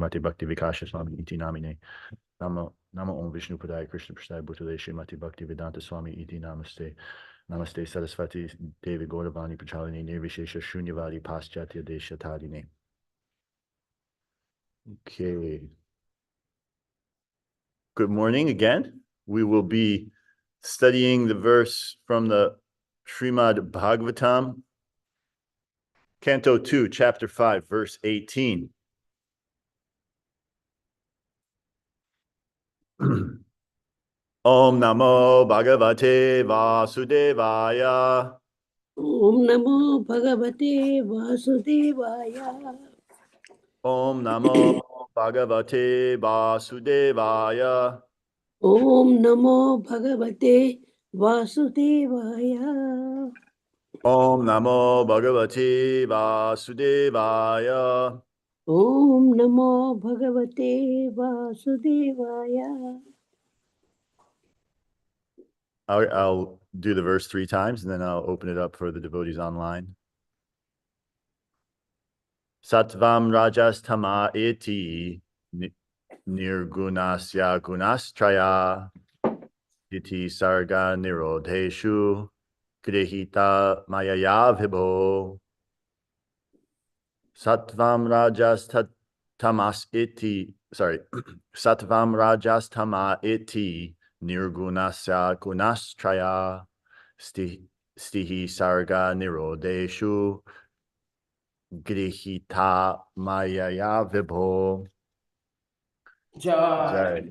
Srimati Bhakti Vikasha Swami Iti Namine. Namo Om Vishnu Padaya Krishna Prasad Bhutale Srimati Bhakti Vedanta Swami Iti Namaste. Namaste Saraswati Devi Gauravani Prachaline Nirvishesha Shunyavadi Paschatya Desha Tadine. Okay. Good morning again. We will be studying the verse from the Srimad Bhagavatam, Canto 2, Chapter 5, verse 18. Om Namo Bhagavate Vasudevaya. Om Namo Bhagavate Vasudevaya. Om Namo Bhagavate Vasudevaya. Om Namo Bhagavate Vasudevaya. Om Namo Bhagavate Vasudevaya. Om Namo Bhagavate Vasudevaya. I'll do the verse 3 times and then I'll open it up for the devotees online. Sattvam rajas tama iti nirgunasya gunastraya iti sarga nirodheshu grihita mayaya vibho. Sattvam rajas tamas iti, Sattvam rajas tama iti nirgunasya gunastraya stihi sarga nirodheshu grihita mayaya vibho. Jai.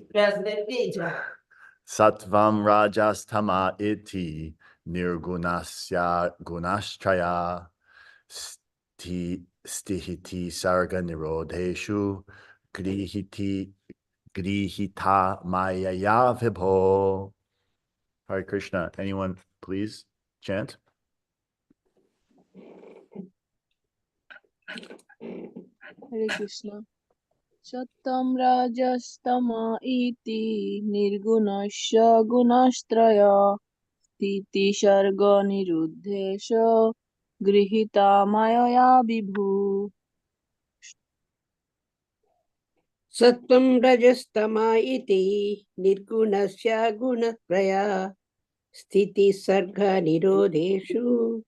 Sattvam rajas tama iti nirgunasya gunastraya stihiti sarga nirodheshu grihita mayaya vibho. Hare Krishna. Anyone please chant? Hare Krishna. Sattam rajastama iti nirgunasya gunastraya stiti sharga niruddhesha grihita mayaya vibhu. Sattvam rajastama iti nirgunasya gunatraya sthiti sarga nirodheshu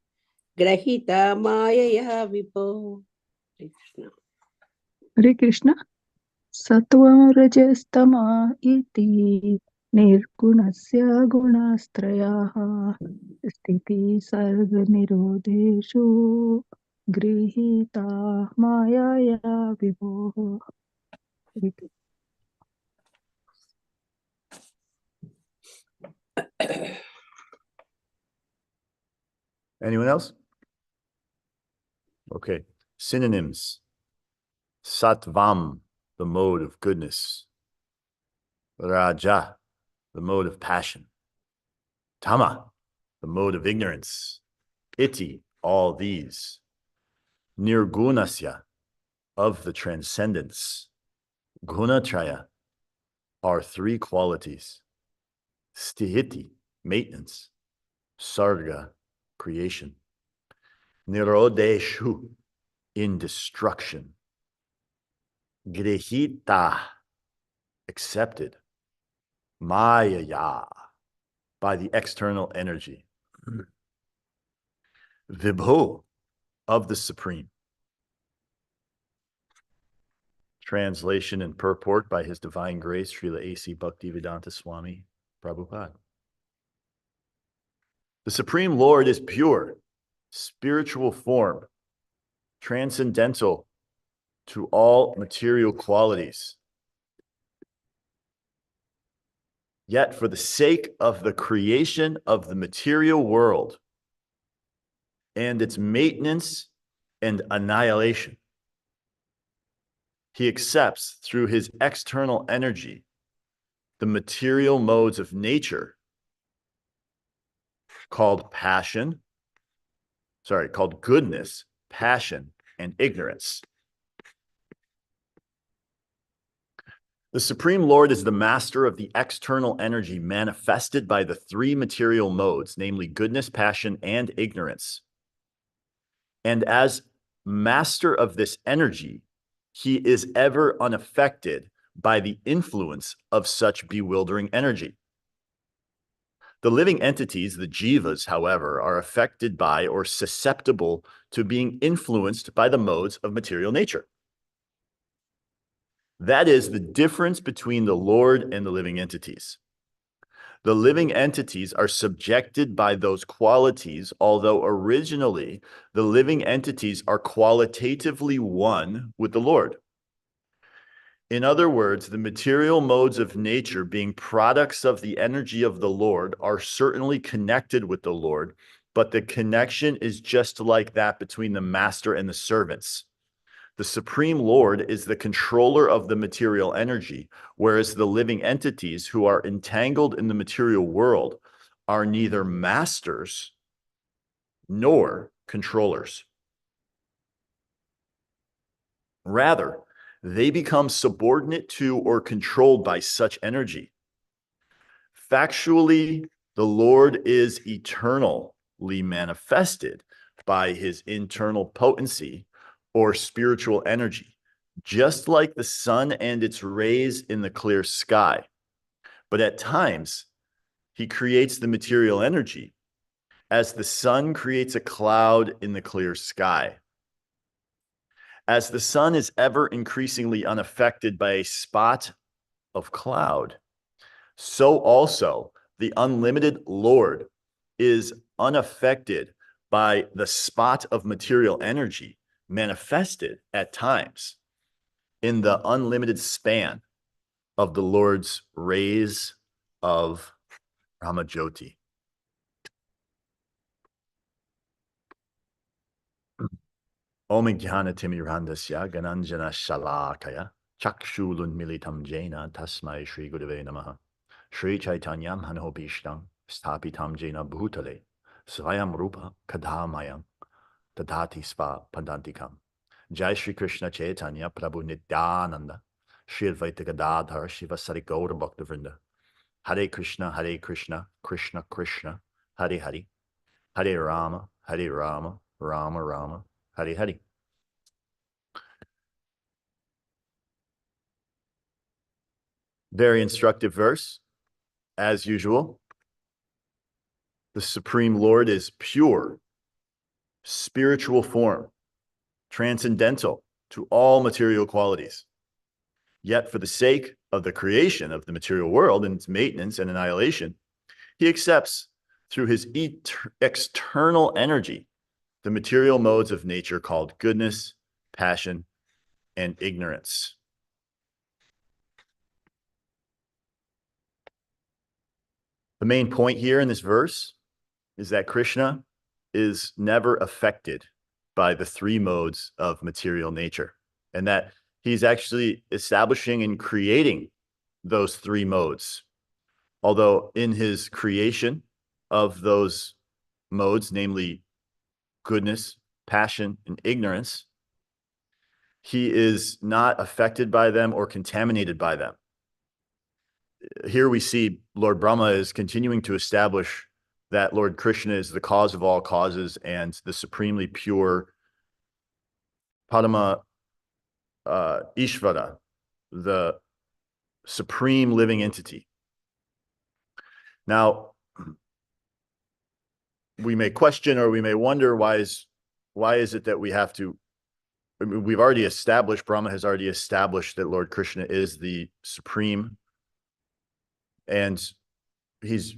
grahita mayaya vibho. Krishna. Hare Krishna. Sattvam rajastama iti nirgunasya gunastrayaha sthiti sarga nirodheshu grihita mayaya vibho. Anyone else? Okay. Synonyms. Sattvam, the mode of goodness. Raja, the mode of passion. Tama, the mode of ignorance. Iti, all these. Nirgunasya, of the transcendence. Gunatraya, are 3 qualities. Stihiti, maintenance. Sarga, creation. Nirodeshu, in destruction. Grihita, accepted. Mayaya, by the external energy. Vibho, of the Supreme. Translation and purport by His Divine Grace, Srila A.C. Bhaktivedanta Swami Prabhupada. The Supreme Lord is pure, spiritual form, transcendental to all material qualities. Yet for the sake of the creation of the material world and its maintenance and annihilation, He accepts through His external energy the material modes of nature called goodness, passion, and ignorance. The Supreme Lord is the master of the external energy manifested by the 3 material modes, namely goodness, passion, and ignorance. And as master of this energy, he is ever unaffected by the influence of such bewildering energy. The living entities, the jivas, however, are affected by or susceptible to being influenced by the modes of material nature. That is the difference between the Lord and the living entities. The living entities are subjected by those qualities, although originally the living entities are qualitatively one with the Lord. In other words, the material modes of nature, being products of the energy of the Lord, are certainly connected with the Lord, but the connection is just like that between the master and the servants. The Supreme Lord is the controller of the material energy, whereas the living entities who are entangled in the material world are neither masters nor controllers. Rather, they become subordinate to or controlled by such energy. Factually, the Lord is eternally manifested by his internal potency or spiritual energy, just like the sun and its rays in the clear sky. But at times, he creates the material energy as the sun creates a cloud in the clear sky. As the sun is ever increasingly unaffected by a spot of cloud, so also the unlimited Lord is unaffected by the spot of material energy manifested at times in the unlimited span of the Lord's rays of Ramajoti. Om Jnana Timirandasya Gananjana Shalakaya Chakshulun Militam Jena Tasmai Shri Gurave Namaha Shri Chaitanyam Hanobishtam Sthapitam Jena Bhutale Svayam Rupa Kadhamayam Tadhati Sva Padantikam Jai Shri Krishna Chaitanya Prabhu Nityananda Shri Advaita Gadadhar Shiva Sari Gaura Bhaktavrinda Hare Krishna Krishna Krishna Hare Hare Hare Rama Rama Rama Hare Hare. Very instructive verse, as usual. The Supreme Lord is pure, spiritual form, transcendental to all material qualities. Yet for the sake of the creation of the material world and its maintenance and annihilation, he accepts through his external energy the material modes of nature called goodness, passion, and ignorance. The main point here in this verse is that Krishna is never affected by the three modes of material nature, and that he's actually establishing and creating those three modes. Although in his creation of those modes, namely goodness, passion, and ignorance, he is not affected by them or contaminated by them. Here we see Lord Brahma is continuing to establish that Lord Krishna is the cause of all causes and the supremely pure Padma Ishvara, the supreme living entity. Now, we may question or we may wonder why is it that we have to, I mean, we've already established, Brahma has already established that Lord Krishna is the supreme, and he's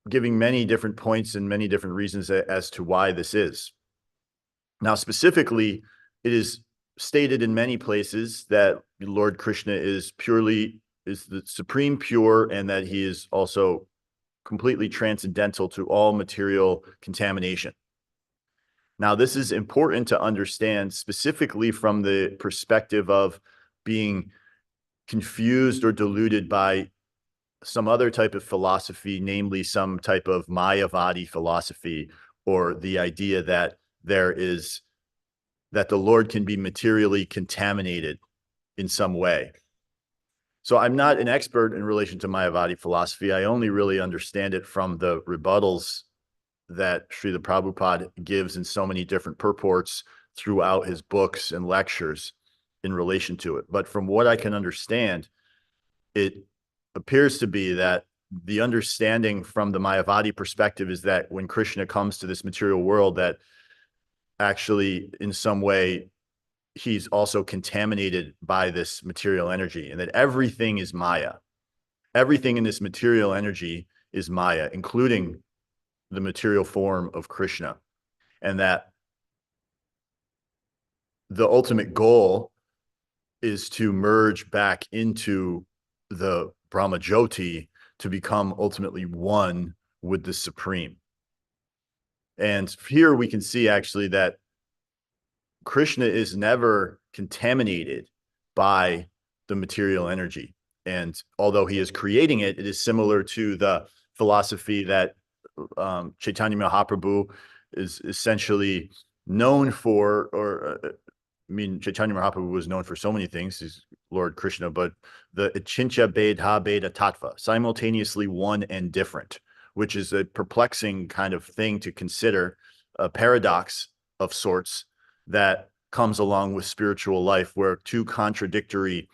giving many different points and many different reasons as to why this is. Now, specifically, it is stated in many places that Lord Krishna is the supreme pure, and that he is also completely transcendental to all material contamination. Now, this is important to understand specifically from the perspective of being confused or deluded by some other type of philosophy, namely some type of Mayavadi philosophy, or the idea that that the Lord can be materially contaminated in some way. So I'm not an expert in relation to Mayavadi philosophy. I only really understand it from the rebuttals that Srila Prabhupada gives in so many different purports throughout his books and lectures. in relation to it. But from what I can understand, it appears to be that the understanding from the Mayavadi perspective is that when Krishna comes to this material world, that actually in some way he's also contaminated by this material energy, and that everything is Maya. Everything in this material energy is Maya, including the material form of Krishna. And that the ultimate goal is to merge back into the Brahma Jyoti to become ultimately one with the Supreme. And here we can see actually that Krishna is never contaminated by the material energy. And although he is creating it, it is similar to the philosophy that Chaitanya Mahaprabhu is essentially known for, or I mean, Chaitanya Mahaprabhu was known for so many things, he's Lord Krishna, but the Achincha Bheda Bheda Tattva, simultaneously one and different, which is a perplexing kind of thing to consider, a paradox of sorts that comes along with spiritual life, where two contradictory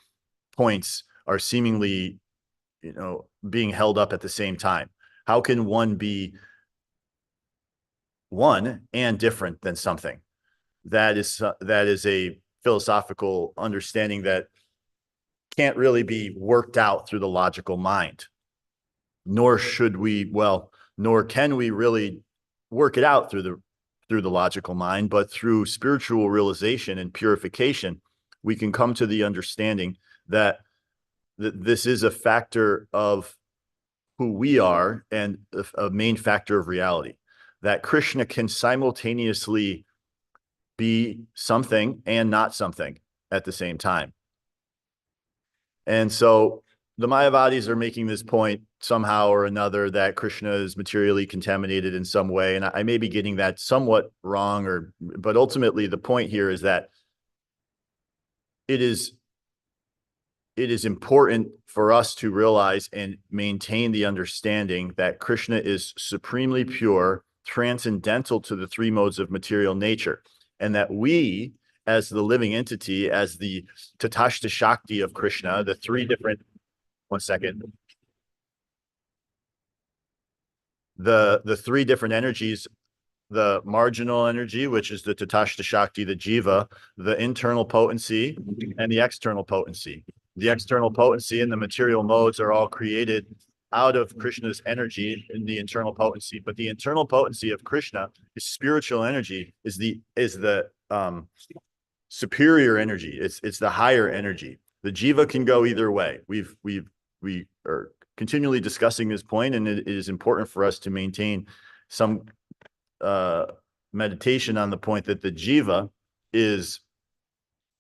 points are seemingly, being held up at the same time. How can one be one and different than something? That is a philosophical understanding that can't really be worked out through the logical mind, nor can we really work it out through the logical mind, but through spiritual realization and purification, we can come to the understanding that this is a factor of who we are and a main factor of reality, that Krishna can simultaneously be something and not something at the same time. And so the Mayavadis are making this point somehow or another that Krishna is materially contaminated in some way. And I may be getting that somewhat wrong, but ultimately the point here is that it is important for us to realize and maintain the understanding that Krishna is supremely pure, transcendental to the three modes of material nature, and that we, as the living entity, as the Tatashta Shakti of Krishna, the three different, the three different energies, the marginal energy, which is the Tatashta Shakti, the Jiva, the internal potency, and the external potency. The external potency and the material modes are all created out of Krishna's energy in the internal potency. But the internal potency of Krishna, his spiritual energy, is the superior energy. It's the higher energy. The Jiva can go either way. We are continually discussing this point, and it is important for us to maintain some meditation on the point that the Jiva is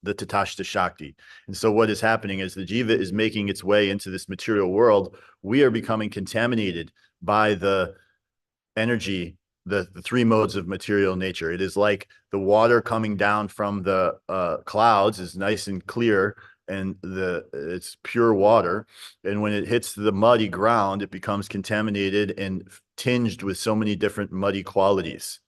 the Tatashta Shakti. And so what is happening is the Jiva is making its way into this material world. We are becoming contaminated by the energy, the three modes of material nature. It is like the water coming down from the clouds is nice and clear, and it's pure water. And when it hits the muddy ground, it becomes contaminated and tinged with so many different muddy qualities.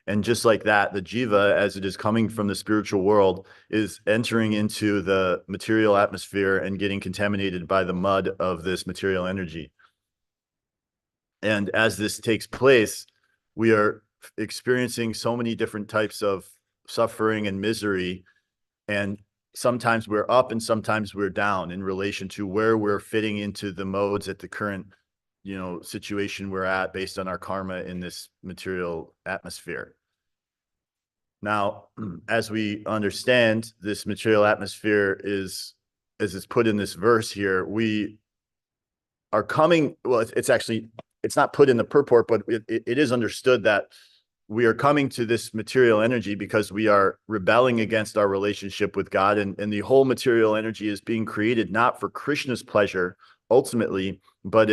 And just like that, the Jiva, as it is coming from the spiritual world, is entering into the material atmosphere and getting contaminated by the mud of this material energy. And as this takes place, we are experiencing so many different types of suffering and misery. And sometimes we're up and sometimes we're down in relation to where we're fitting into the modes at the current situation we're at based on our karma in this material atmosphere. Now, as we understand, this material atmosphere is, as it's put in this verse here, we are coming, well, it's not put in the purport, but it is understood that we are coming to this material energy because we are rebelling against our relationship with God, and the whole material energy is being created not for Krishna's pleasure ultimately, but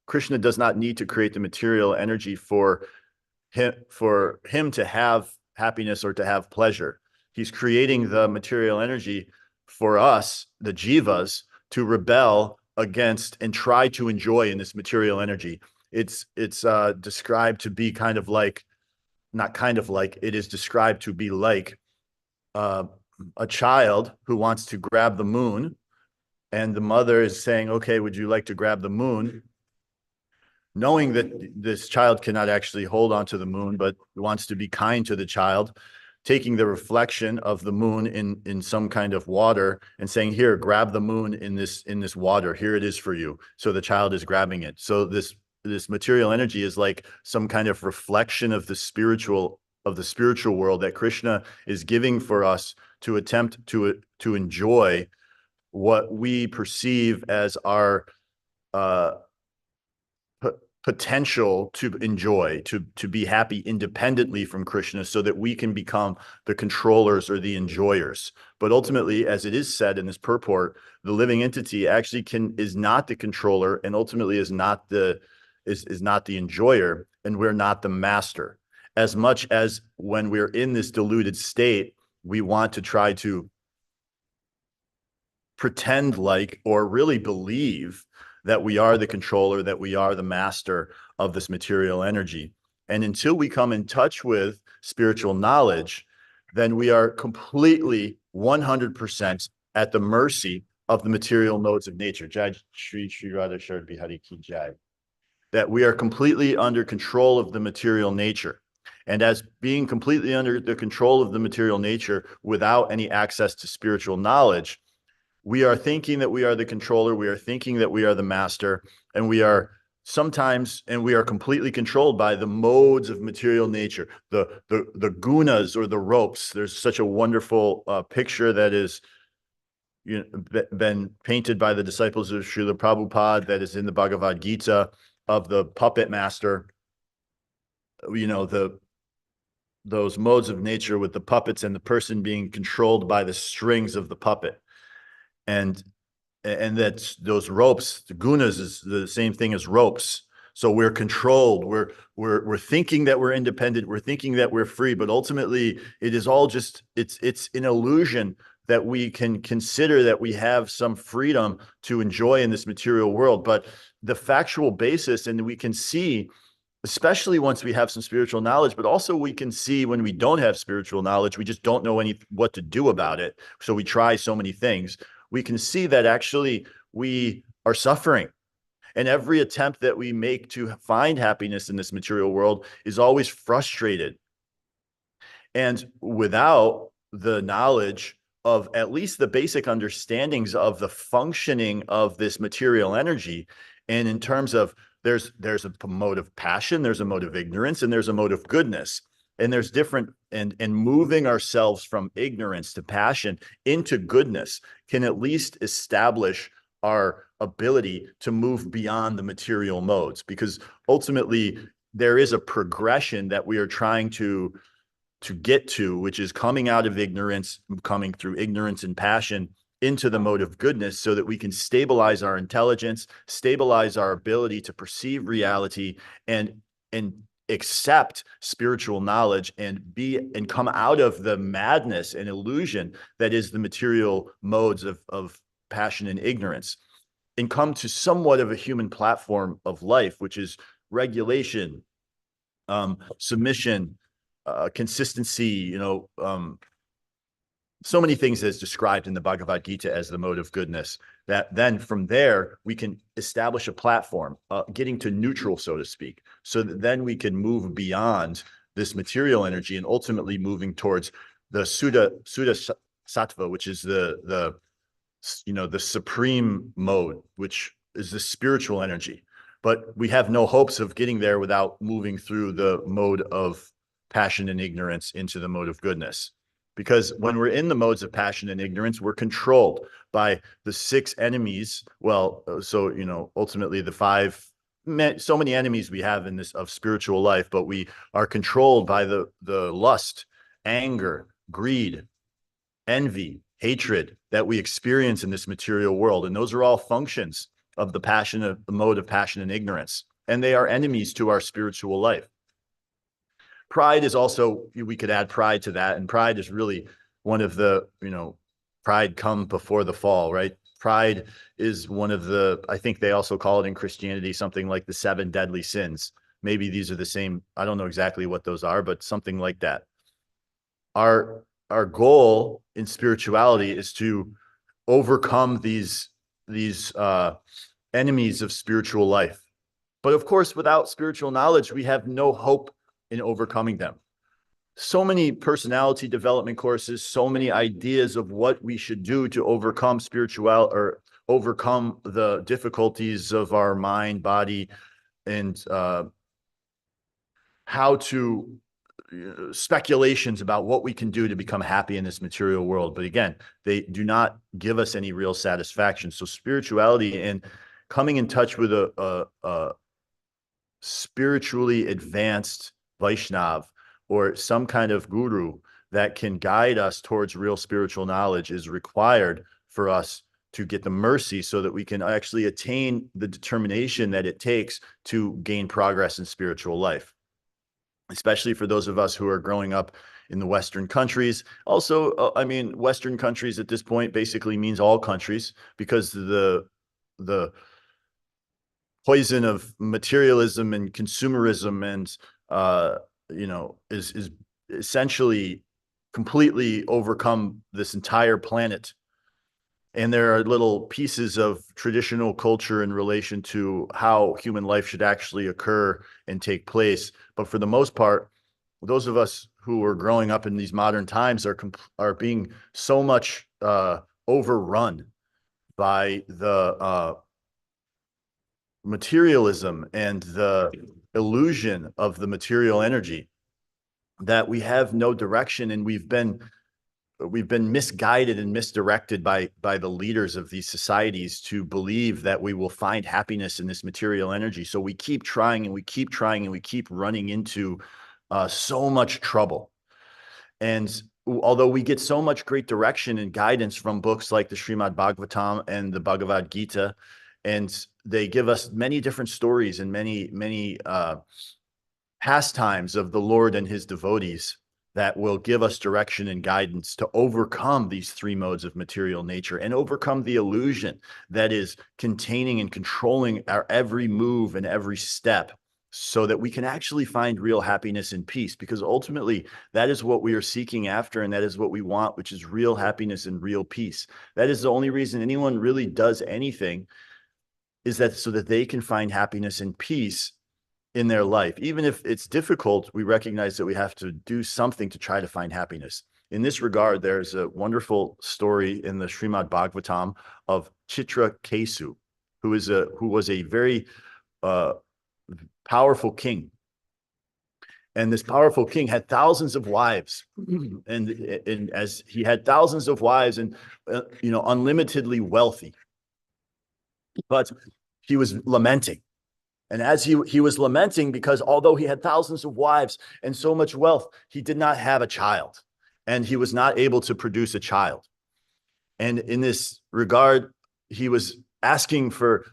Krishna does not need to create the material energy for him to have happiness or to have pleasure. He's creating the material energy for us, the jivas, to rebel against and try to enjoy in this material energy. It's described to be it is described to be like a child who wants to grab the moon, and the mother is saying, okay, would you like to grab the moon? Knowing that this child cannot actually hold onto the moon, but wants to be kind to the child, taking the reflection of the moon in some kind of water and saying, here, grab the moon in this water. Here it is for you. So the child is grabbing it. So this material energy is like some kind of reflection of the spiritual world that Krishna is giving for us to attempt to enjoy what we perceive as our potential to enjoy, to be happy independently from Krishna, so that we can become the controllers or the enjoyers. But ultimately, as it is said in this purport, the living entity actually is not the controller, and ultimately is not the enjoyer, and we're not the master. As much as when we're in this deluded state, we want to try to pretend like, or really believe, that we are the controller, that we are the master of this material energy. And until we come in touch with spiritual knowledge, then we are completely 100% at the mercy of the material modes of nature. Jai Shri Shri Radha Shard Bihari Ki Jai. That we are completely under control of the material nature. And as being completely under the control of the material nature without any access to spiritual knowledge, we are thinking that we are the controller, we are thinking that we are the master, and we are completely controlled by the modes of material nature, the gunas, or the ropes. There's such a wonderful picture that is been painted by the disciples of Srila Prabhupada, that is in the Bhagavad Gita, of the puppet master. Those modes of nature with the puppets, and the person being controlled by the strings of the puppet. And that's those ropes, the gunas, is the same thing as ropes. So we're controlled. We're thinking that we're independent. We're thinking that we're free, but ultimately it is all just it's an illusion that we can consider that we have some freedom to enjoy in this material world. But the factual basis, and we can see, especially once we have some spiritual knowledge, but also we can see when we don't have spiritual knowledge, we just don't know what to do about it. So we try so many things. We can see that actually we are suffering. And every attempt that we make to find happiness in this material world is always frustrated. And without the knowledge of at least the basic understandings of the functioning of this material energy, and in terms of there's a mode of passion, there's a mode of ignorance, and there's a mode of goodness. And there's different, and moving ourselves from ignorance to passion into goodness can at least establish our ability to move beyond the material modes, because ultimately there is a progression that we are trying to get to, which is coming out of ignorance, coming through ignorance and passion into the mode of goodness, so that we can stabilize our intelligence, stabilize our ability to perceive reality, and accept spiritual knowledge, and come out of the madness and illusion that is the material modes of passion and ignorance, and come to somewhat of a human platform of life, which is regulation, submission, consistency, so many things as described in the Bhagavad Gita as the mode of goodness, that then from there we can establish a platform, getting to neutral, so to speak, so that then we can move beyond this material energy and ultimately moving towards the Suddha Sattva, which is the supreme mode, which is the spiritual energy. But we have no hopes of getting there without moving through the mode of passion and ignorance into the mode of goodness. Because when we're in the modes of passion and ignorance, we're controlled by the six enemies. Well, so, ultimately the so many enemies we have in this of spiritual life, but we are controlled by the lust, anger, greed, envy, hatred that we experience in this material world. And those are all functions of the mode of passion and ignorance. And they are enemies to our spiritual life. Pride is also, we could add pride to that. And pride is really one of the, pride come before the fall, right? Pride is one of the, I think they also call it in Christianity, something like the 7 deadly sins. Maybe these are the same. I don't know exactly what those are, but something like that. Our our goal in spirituality is to overcome these enemies of spiritual life. But of course, without spiritual knowledge, we have no hope in overcoming them. So many personality development courses, so many ideas of what we should do to overcome overcome the difficulties of our mind, body, and how to speculations about what we can do to become happy in this material world. But again, they do not give us any real satisfaction. So spirituality and coming in touch with a spiritually advanced Vaishnav or some kind of guru that can guide us towards real spiritual knowledge is required for us to get the mercy so that we can actually attain the determination that it takes to gain progress in spiritual life, especially for those of us who are growing up in the Western countries. Also, I mean, Western countries at this point basically means all countries, because the poison of materialism and consumerism and is essentially completely overcome this entire planet. And there are little pieces of traditional culture in relation to how human life should actually occur and take place. But for the most part, those of us who are growing up in these modern times are being so much overrun by the materialism and the illusion of the material energy that we have no direction, and we've been misguided and misdirected by the leaders of these societies to believe that we will find happiness in this material energy. So we keep trying and we keep trying and we keep running into so much trouble. And although we get so much great direction and guidance from books like the Srimad Bhagavatam and the Bhagavad Gita, and they give us many different stories and many pastimes of the Lord and his devotees that will give us direction and guidance to overcome these three modes of material nature and overcome the illusion that is containing and controlling our every move and every step, so that we can actually find real happiness and peace. Because ultimately, that is what we are seeking after, and that is what we want, which is real happiness and real peace. That is the only reason anyone really does anything, is that so that they can find happiness and peace in their life. Even if it's difficult, we recognize that we have to do something to try to find happiness. In this regard, there's a wonderful story in the Srimad Bhagavatam of Chitraketu, who was a very powerful king. And this powerful king had thousands of wives, and as he had thousands of wives and unlimitedly wealthy, but he was lamenting. And as he was lamenting, because although he had thousands of wives and so much wealth, he did not have a child, and he was not able to produce a child. And in this regard, he was asking for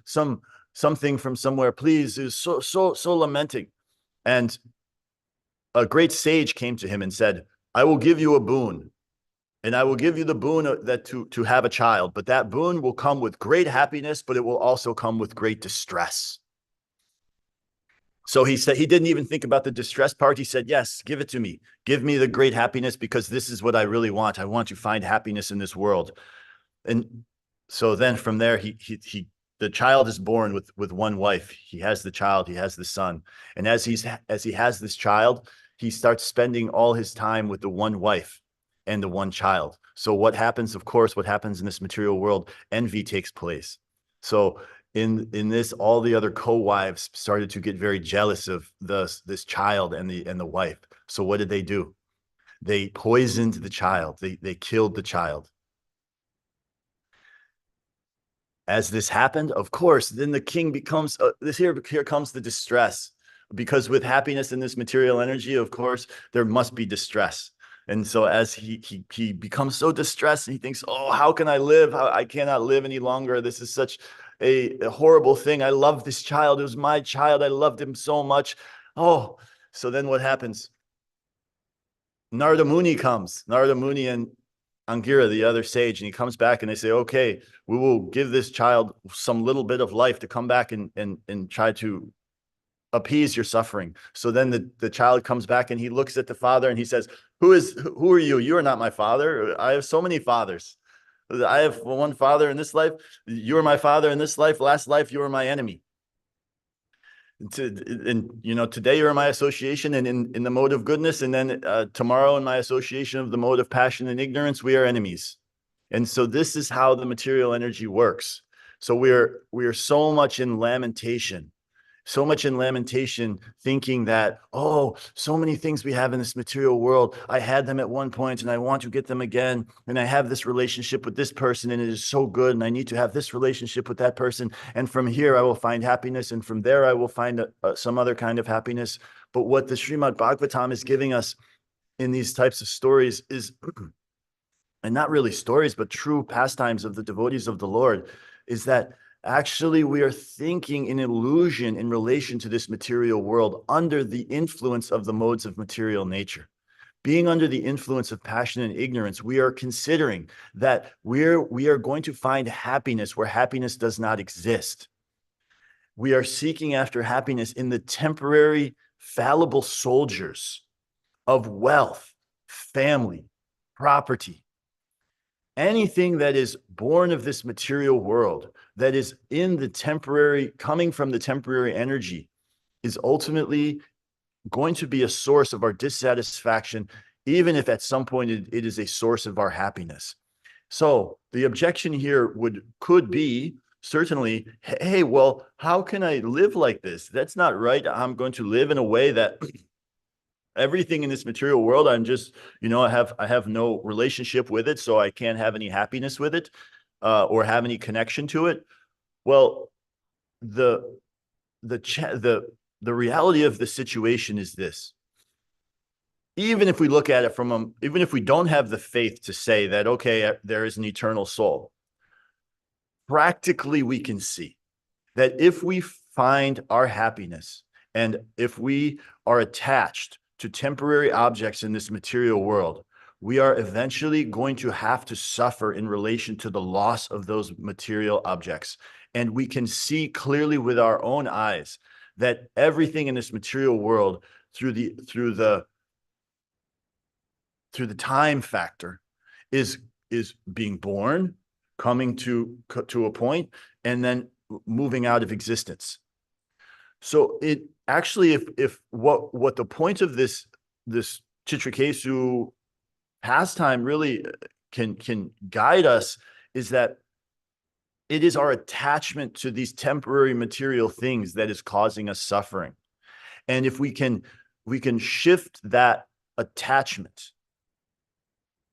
something from somewhere. Please, he was so lamenting. And a great sage came to him and said, I will give you a boon, and I will give you the boon that to have a child, but that boon will come with great happiness, but it will also come with great distress. So he said, he didn't even think about the distress part. He said, yes, give it to me. Give me the great happiness, because this is what I really want. I want to find happiness in this world. And so then from there, the child is born with one wife. He has the child, he has the son. And as he has this child, he starts spending all his time with the one wife and the one child. So what happens, of course, what happens in this material world, envy takes place. So in this, all the other co-wives started to get very jealous of this child and the wife. So what did they do? They poisoned the child. They killed the child. As this happened, of course, then the king becomes here comes the distress, because with happiness in this material energy, of course, there must be distress. And so as he becomes so distressed, and he thinks, oh, how can I live? I cannot live any longer. This is such a horrible thing. I love this child. It was my child. I loved him so much. Oh, so then what happens? Narada Muni comes. Narada Muni and Angira, the other sage, and he comes back, and they say, okay, we will give this child some little bit of life to come back and try to appease your suffering. So then the child comes back and he looks at the father and he says, who are you? You are not my father. I have so many fathers. I have one father in this life. You are my father in this life. Last life, you were my enemy. And today you're in my association and in the mode of goodness. And then tomorrow in my association of the mode of passion and ignorance, we are enemies. And so this is how the material energy works. So we are so much in lamentation, thinking that, oh, so many things we have in this material world. I had them at one point and I want to get them again. And I have this relationship with this person and it is so good. And I need to have this relationship with that person. And from here, I will find happiness. And from there, I will find some other kind of happiness. But what the Srimad Bhagavatam is giving us in these types of stories is, and not really stories, but true pastimes of the devotees of the Lord, is that actually we are thinking in illusion in relation to this material world under the influence of the modes of material nature. Being under the influence of passion and ignorance, we are considering that we are going to find happiness where happiness does not exist. We are seeking after happiness in the temporary, fallible soldiers of wealth, family, property. Anything that is born of this material world, that is in the temporary, coming from the temporary energy, is ultimately going to be a source of our dissatisfaction, even if at some point it is a source of our happiness. So the objection here could be certainly, hey, well, how can I live like this? That's not right. I'm going to live in a way that everything in this material world, I'm just, I have no relationship with it, so I can't have any happiness with it, or have any connection to it. Well, the reality of the situation is this. Even if we look at it even if we don't have the faith to say that, okay, there is an eternal soul, practically we can see that if we find our happiness and if we are attached to temporary objects in this material world, we are eventually going to have to suffer in relation to the loss of those material objects. And we can see clearly with our own eyes that everything in this material world through the time factor is being born, coming to a point, and then moving out of existence. So it actually, if what the point of this Chitrakesu pastime really can guide us is that it is our attachment to these temporary material things that is causing us suffering. And if we can shift that attachment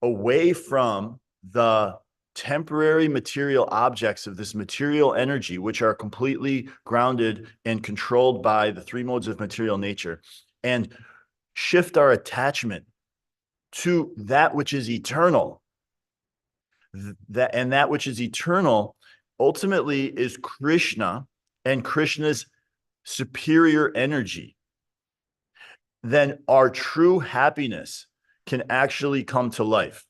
away from the temporary material objects of this material energy, which are completely grounded and controlled by the three modes of material nature, and shift our attachment to that which is eternal. That which is eternal ultimately is Krishna and Krishna's superior energy. Then our true happiness can actually come to life.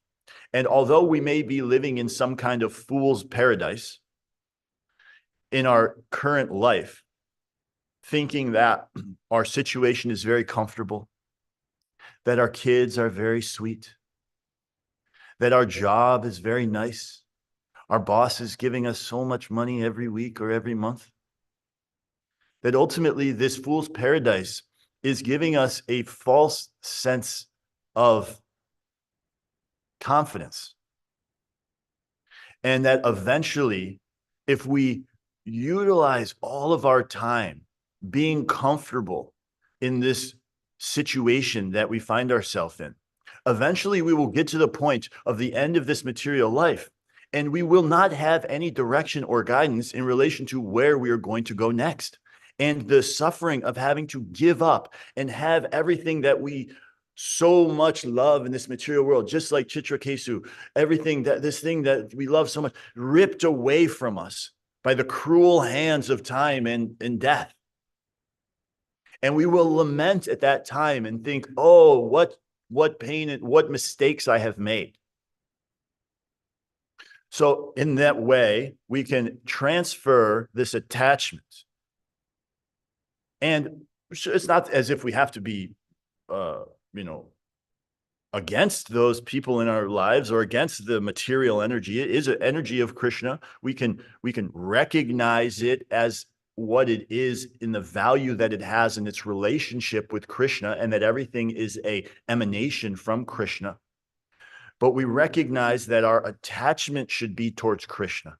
And although we may be living in some kind of fool's paradise in our current life, thinking that our situation is very comfortable, that our kids are very sweet, that our job is very nice, our boss is giving us so much money every week or every month, that ultimately this fool's paradise is giving us a false sense of confidence. And that eventually, if we utilize all of our time being comfortable in this situation that we find ourselves in, eventually we will get to the point of the end of this material life, and we will not have any direction or guidance in relation to where we are going to go next. And the suffering of having to give up and have everything that we so much love in this material world, just like Chitrakesu, this thing that we love so much, ripped away from us by the cruel hands of time and death. And we will lament at that time and think, oh, what pain and what mistakes I have made. So in that way, we can transfer this attachment. And it's not as if we have to be, you know, against those people in our lives or against the material energy. It is an energy of Krishna. We can recognize it as what it is in the value that it has in its relationship with Krishna, and that everything is a emanation from Krishna. But we recognize that our attachment should be towards Krishna.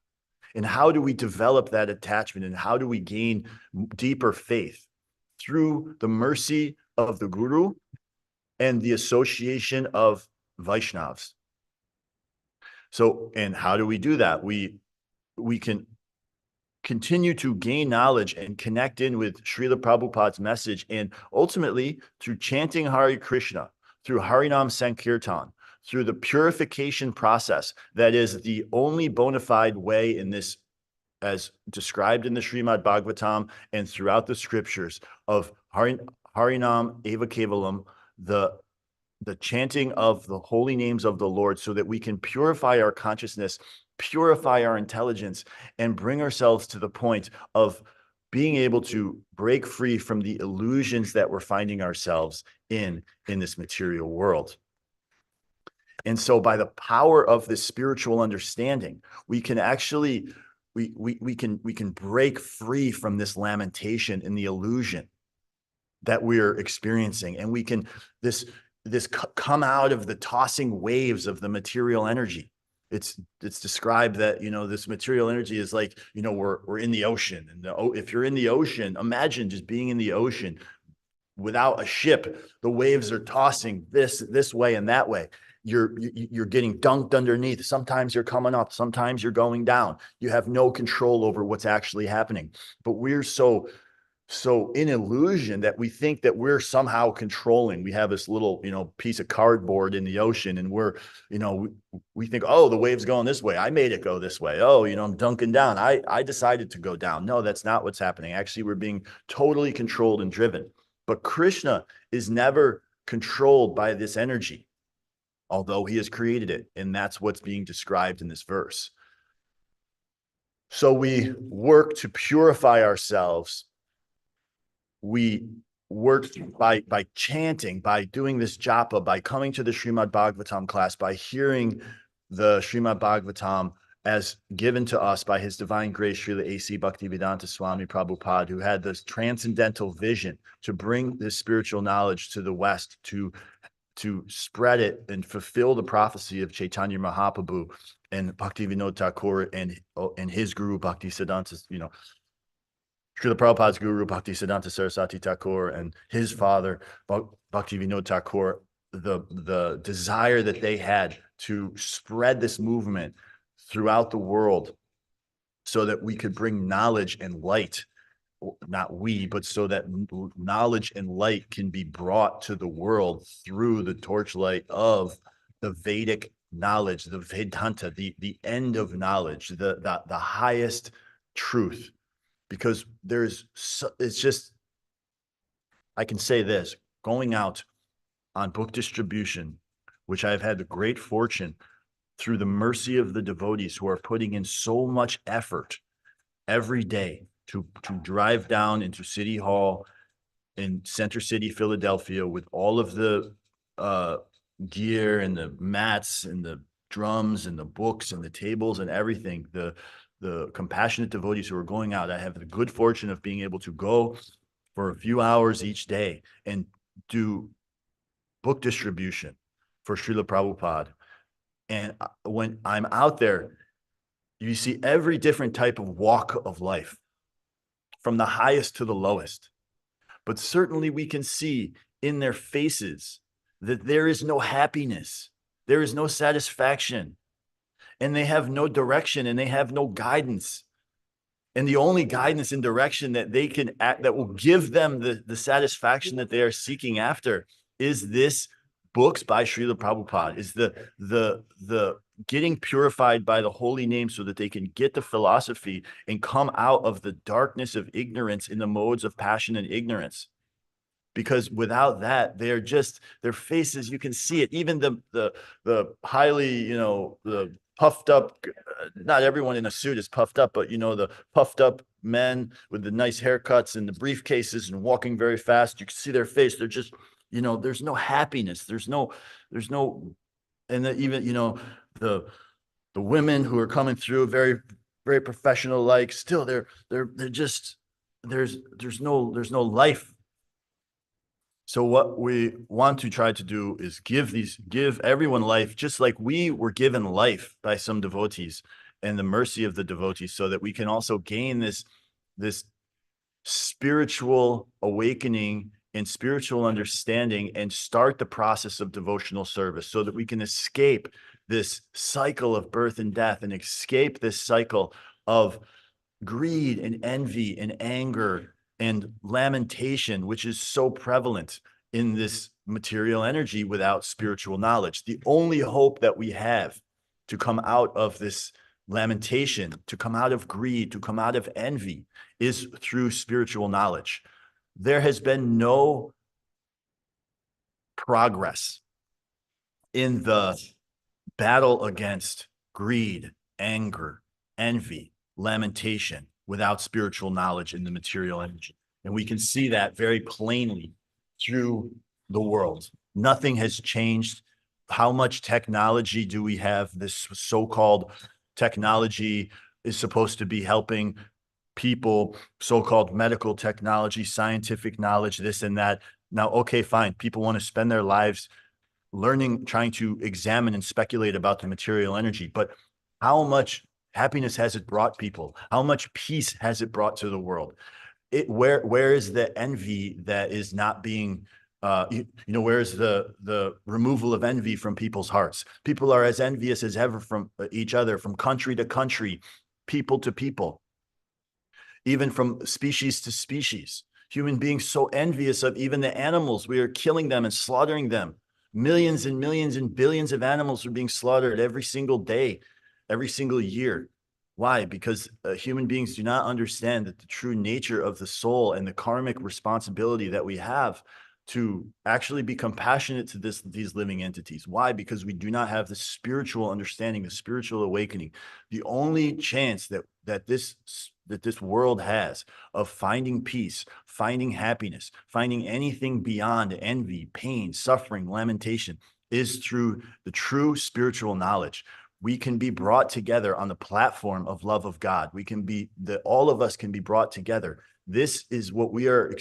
And how do we develop that attachment, and how do we gain deeper faith? Through the mercy of the Guru and the association of Vaishnavas. So, and how do we do that? We can continue to gain knowledge and connect in with Srila Prabhupada's message, and ultimately through chanting Hare Krishna, through Harinam Sankirtan, through the purification process that is the only bona fide way in this, as described in the Srimad Bhagavatam and throughout the scriptures, of Harinam Eva Kevalam, the chanting of the holy names of the Lord, so that we can purify our consciousness, purify our intelligence, and bring ourselves to the point of being able to break free from the illusions that we're finding ourselves in this material world. And so by the power of this spiritual understanding, we can actually, we can break free from this lamentation and the illusion that we're experiencing. And we can, come out of the tossing waves of the material energy. It's described that, you know, this material energy is like, you know, we're in the ocean, and if you're in the ocean, imagine just being in the ocean without a ship. The waves are tossing this way and that way. You're getting dunked underneath. Sometimes you're coming up, sometimes you're going down. You have no control over what's actually happening. But we're so in illusion that we think that we're somehow controlling. We have this little, you know, piece of cardboard in the ocean, and we're, you know, we think, oh, the wave's going this way, I made it go this way. Oh, you know, I'm dunking down, I decided to go down. No, that's not what's happening. Actually, we're being totally controlled and driven. But Krishna is never controlled by this energy, although he has created it. And that's what's being described in this verse. So we work to purify ourselves. We work by chanting, by doing this japa, by coming to the Srimad Bhagavatam class, by hearing the Srimad Bhagavatam as given to us by His Divine Grace, Srila A.C. Bhaktivedanta Swami Prabhupada, who had this transcendental vision to bring this spiritual knowledge to the West, to spread it and fulfill the prophecy of Chaitanya Mahaprabhu and Bhaktivinoda Thakur and his guru Bhaktisiddhanta, you know, Srila Prabhupada's guru Bhaktisiddhanta Saraswati Thakur and his father Bhaktivinoda Thakur, the desire that they had to spread this movement throughout the world so that we could bring knowledge and light, not we, but so that knowledge and light can be brought to the world through the torchlight of the Vedic knowledge, the Vedanta, the end of knowledge, the highest truth. Because it's just, I can say this, going out on book distribution, which I've had the great fortune through the mercy of the devotees who are putting in so much effort every day to drive down into City Hall in Center City, Philadelphia, with all of the gear and the mats and the drums and the books and the tables and everything. The compassionate devotees who are going out. I have the good fortune of being able to go for a few hours each day and do book distribution for Srila Prabhupada. And when I'm out there, you see every different type of walk of life, from the highest to the lowest. But certainly we can see in their faces that there is no happiness, there is no satisfaction, and they have no direction, and they have no guidance. And the only guidance and direction that they can act, that will give them the satisfaction that they are seeking after, is this books by Srila Prabhupada, is the getting purified by the holy name so that they can get the philosophy and come out of the darkness of ignorance in the modes of passion and ignorance. because without that, they're just, their faces, you can see it. Even the highly, the puffed up, not everyone in a suit is puffed up, but the puffed up men with the nice haircuts and the briefcases and walking very fast, you can see their face. They're just, there's no happiness. There's no, and even, the women who are coming through very, very professional, like still they're just, there's no life. So what we want to try to do is give everyone life, just like we were given life by some devotees and the mercy of the devotees, so that we can also gain this spiritual awakening and spiritual understanding and start the process of devotional service, so that we can escape this cycle of birth and death and escape this cycle of greed and envy and anger and lamentation, which is so prevalent in this material energy without spiritual knowledge. The only hope that we have to come out of this lamentation, to come out of greed, to come out of envy, is through spiritual knowledge. There has been no progress in the battle against greed, anger, envy, lamentation without spiritual knowledge in the material energy. And we can see that very plainly through the world. Nothing has changed. How much technology do we have? This so-called technology is supposed to be helping people, so-called medical technology, scientific knowledge, this and that. Now, okay, fine. People want to spend their lives learning, trying to examine and speculate about the material energy, but how much happiness has it brought people? How much peace has it brought to the world? Where is the envy that is not being, where is the removal of envy from people's hearts? People are as envious as ever from each other, from country to country, people to people, even from species to species. Human beings so envious of even the animals. We are killing them and slaughtering them. Millions and millions and billions of animals are being slaughtered every single day, every single year. Why? Because human beings do not understand that the true nature of the soul and the karmic responsibility that we have to actually be compassionate to these living entities. Why? Because we do not have the spiritual understanding, the spiritual awakening. The only chance that this world has of finding peace, finding happiness, finding anything beyond envy, pain, suffering, lamentation, is through the true spiritual knowledge. We can be brought together on the platform of love of God. We can be all of us can be brought together. This is what we are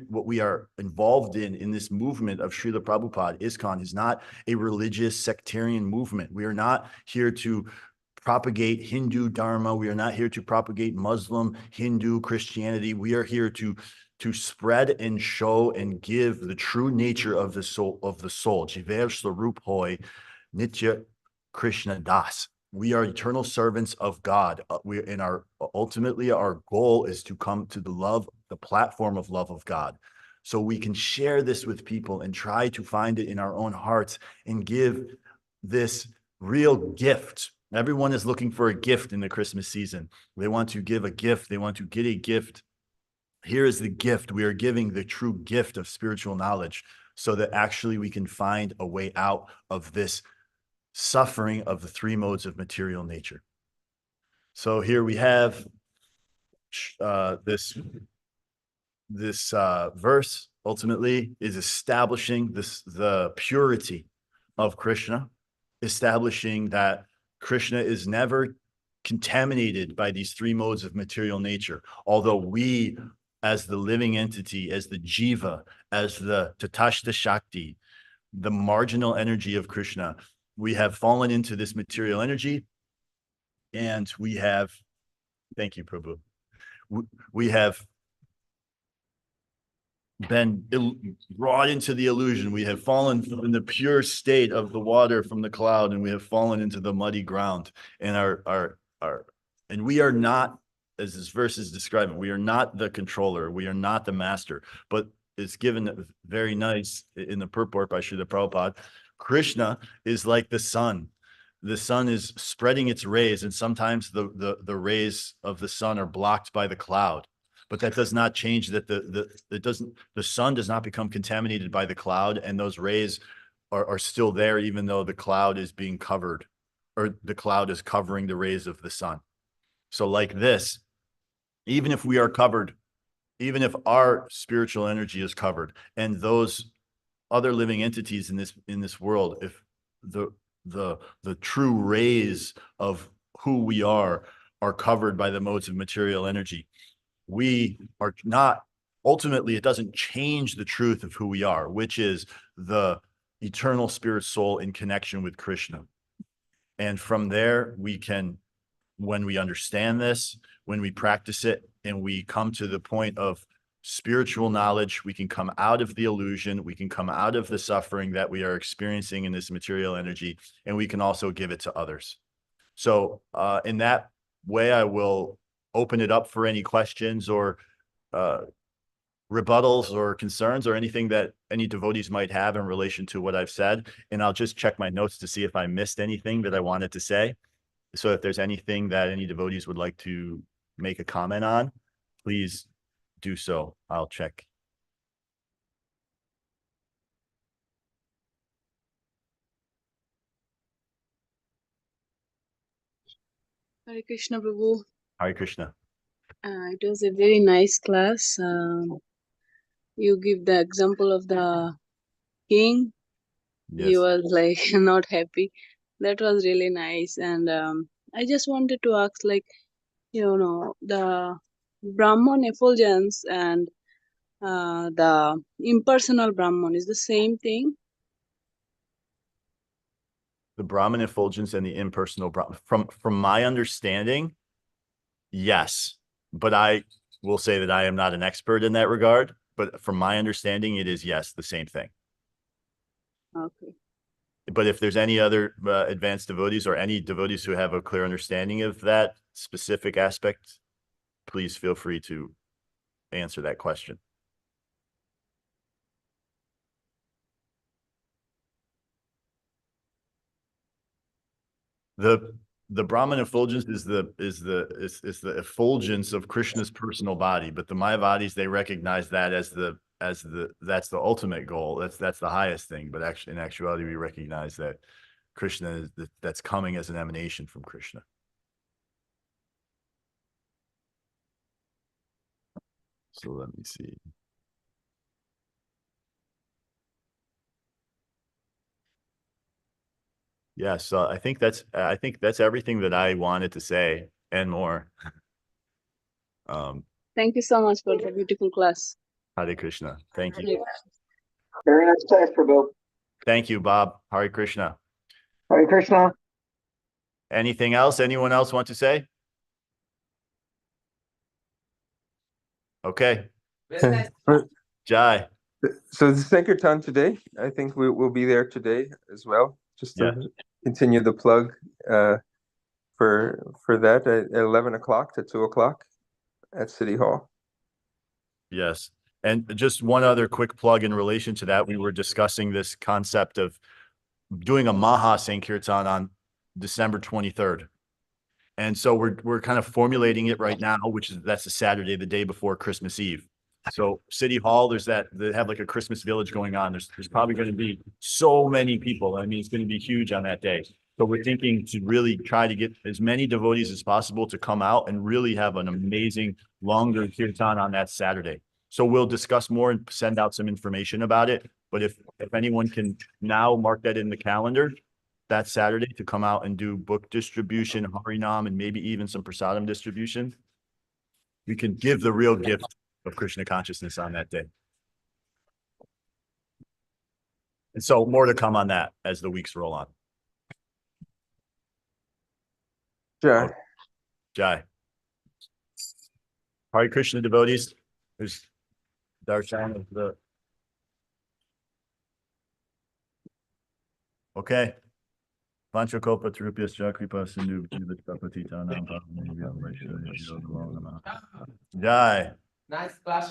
what we are involved in this movement of Srila Prabhupada. ISKCON is not a religious sectarian movement. We are not here to propagate Hindu Dharma. We are not here to propagate Muslim, Hindu, Christianity. We are here to spread and show and give the true nature of the soul, Jiver Sarup Hoy, Nitya Krishna Das. We are eternal servants of God. Ultimately our goal is to come to the platform of love of God. So we can share this with people and try to find it in our own hearts and give this real gift. Everyone is looking for a gift in the Christmas season. They want to give a gift. They want to get a gift. Here is the gift. We are giving the true gift of spiritual knowledge so that actually we can find a way out of this suffering of the three modes of material nature. So here we have this verse ultimately is establishing the purity of Krishna, establishing that Krishna is never contaminated by these three modes of material nature. Although we, as the living entity, as the jiva, as the tatashta shakti, the marginal energy of Krishna, we have fallen into this material energy, and we have, thank you, Prabhu, we have been brought into the illusion. We have fallen in the pure state of the water from the cloud, and we have fallen into the muddy ground. And and we are not, as this verse is describing, we are not the controller, we are not the master, but it's given very nice in the purport by Srila Prabhupada. Krishna is like the sun. The sun is spreading its rays, and sometimes the rays of the sun are blocked by the cloud. but that does not change that the sun does not become contaminated by the cloud, and those rays are still there, even though the cloud is being covered, or the cloud is covering the rays of the sun. So like this, even if we are covered, even if our spiritual energy is covered, and those other living entities in this world, if the true rays of who we are covered by the modes of material energy, we are not, ultimately, it doesn't change the truth of who we are, which is the eternal spirit soul in connection with Krishna. And from there, we can, when we understand this, when we practice it, and we come to the point of spiritual knowledge, we can come out of the illusion, we can come out of the suffering that we are experiencing in this material energy, and we can also give it to others. So in that way, I will open it up for any questions or rebuttals or concerns or anything that any devotees might have in relation to what I've said. And I'll just check my notes to see if I missed anything that I wanted to say. So if there's anything that any devotees would like to make a comment on, please do so. I'll check. Hare Krishna, Prabhu. Hare Krishna. It was a very nice class. You give the example of the king. Yes. He was like not happy. That was really nice. And I just wanted to ask, like, the Brahman effulgence and the impersonal Brahman is the same thing. The Brahman effulgence and the impersonal Brahman, from my understanding, yes. But I will say that I am not an expert in that regard. But from my understanding, it is, yes, the same thing. Okay. But if there's any other advanced devotees or any devotees who have a clear understanding of that specific aspect, please feel free to answer that question. The Brahman effulgence is the effulgence of Krishna's personal body, but the Mayavadis, they recognize that as that's the ultimate goal. That's the highest thing. But actually, in actuality, we recognize that Krishna that's coming as an emanation from Krishna. So let me see. Yeah, so I think that's everything that I wanted to say and more. Thank you so much for the beautiful class. Hare Krishna. Thank you. Hare Very nice class, Prabhu. Thank you, Bob. Hare Krishna. Hare Krishna. Anything else? Anyone else want to say? Okay. Jai. So the Sankirtan today, I think we'll be there today as well, just to continue the plug for that at 11 o'clock to 2 o'clock at City Hall. Yes. And just one other quick plug in relation to that. We were discussing this concept of doing a Maha Sankirtan on December 23rd. And so we're kind of formulating it right now, that's a Saturday, the day before Christmas Eve. So City Hall, they have like a Christmas village going on. There's probably going to be so many people. I mean, it's going to be huge on that day. So we're thinking to really try to get as many devotees as possible to come out and really have an amazing longer kirtan on that Saturday. So we'll discuss more and send out some information about it. But if anyone can now mark that in the calendar, that Saturday, to come out and do book distribution, Harinam, and maybe even some prasadam distribution, we can give the real gift of Krishna consciousness on that day. And so more to come on that as the weeks roll on. Jai. Jai. Hare Krishna devotees. There's darshan of the. Okay. Panchakopa Trupyascha Kripa Sindhu Jai. Nice class.